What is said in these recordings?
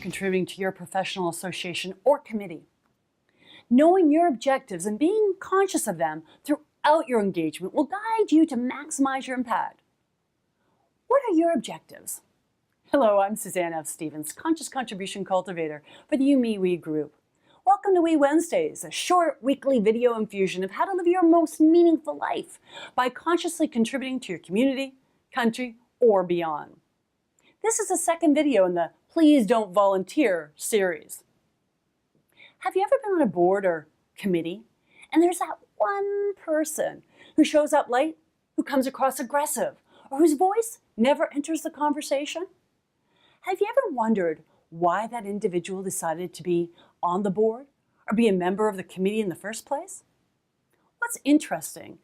contributing to your professional association or committee. Knowing your objectives and being conscious of them throughout your engagement will guide you to maximize your impact. What are your objectives? Hello, I'm Suzanne F. Stevens, Conscious Contribution Cultivator for the YouMeWe group. Welcome to weWednesdays, a short weekly video infusion of how to live your most meaningful life by consciously contributing to your community, country, or beyond. This is the second video in the Please Don't Volunteer series. Have you ever been on a board or committee and there's that one person who shows up late, who comes across aggressive, or whose voice never enters the conversation? Have you ever wondered why that individual decided to be on the board or be a member of the committee in the first place? What's interesting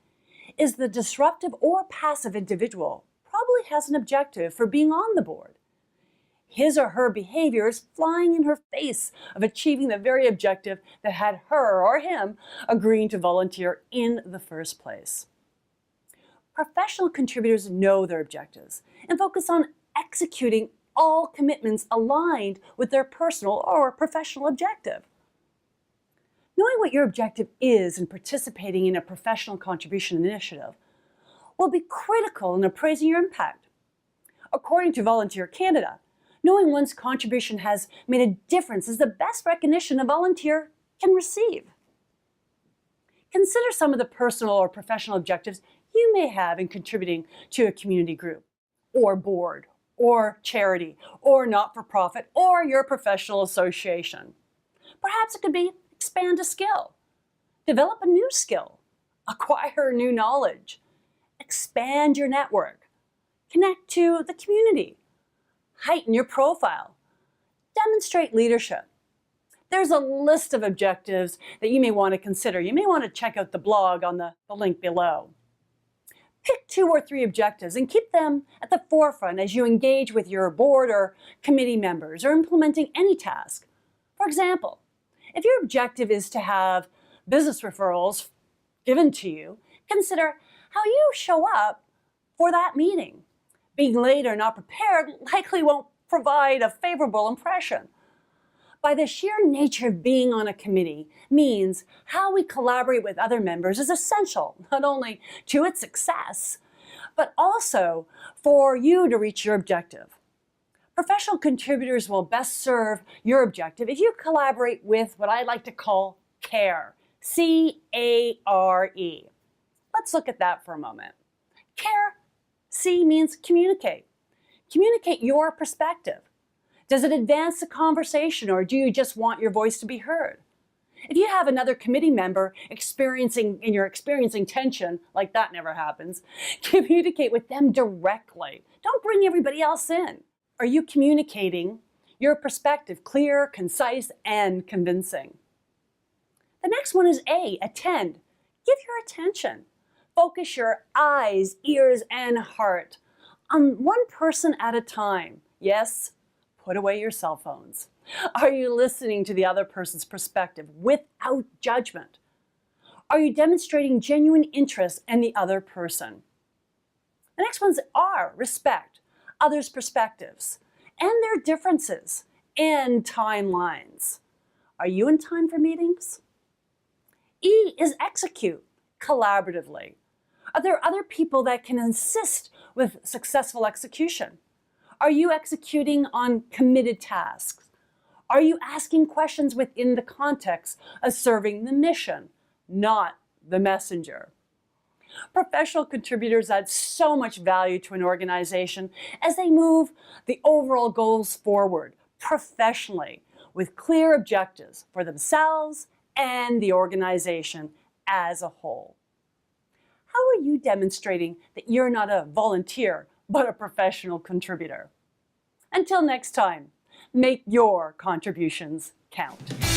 is the disruptive or passive individual probably has an objective for being on the board. His or her behavior is flying in her face of achieving the very objective that had her or him agreeing to volunteer in the first place. Professional contributors know their objectives and focus on executing all commitments aligned with their personal or professional objective. Knowing what your objective is in participating in a professional contribution initiative will be critical in appraising your impact. According to Volunteer Canada, knowing one's contribution has made a difference is the best recognition a volunteer can receive. Consider some of the personal or professional objectives you may have in contributing to a community group, or board, or charity, or not-for-profit, or your professional association. Perhaps it could be expand a skill, develop a new skill, acquire new knowledge, expand your network, connect to the community, heighten your profile, demonstrate leadership. There's a list of objectives that you may want to consider. You may want to check out the blog on the link below. Pick 2 or 3 objectives and keep them at the forefront as you engage with your board or committee members or implementing any task. For example, if your objective is to have business referrals given to you, consider how you show up for that meeting. Being late or not prepared likely won't provide a favorable impression. By the sheer nature of being on a committee means how we collaborate with other members is essential, not only to its success, but also for you to reach your objective. Professional contributors will best serve your objective if you collaborate with what I like to call CARE, C-A-R-E. Let's look at that for a moment. CARE, C means communicate. Communicate your perspective. Does it advance the conversation, or do you just want your voice to be heard? If you have another committee member experiencing tension, like that never happens, communicate with them directly. Don't bring everybody else in. Are you communicating your perspective clear, concise, and convincing? The next one is A, attend. Give your attention. Focus your eyes, ears, and heart on one person at a time. Yes, put away your cell phones. Are you listening to the other person's perspective without judgment? Are you demonstrating genuine interest in the other person? The next one's R, respect others' perspectives and their differences and timelines. Are you in time for meetings? E is execute collaboratively. Are there other people that can assist with successful execution? Are you executing on committed tasks? Are you asking questions within the context of serving the mission, not the messenger? Professional contributors add so much value to an organization as they move the overall goals forward professionally with clear objectives for themselves and the organization as a whole. How are you demonstrating that you're not a volunteer, but a professional contributor? Until next time, make your contributions count.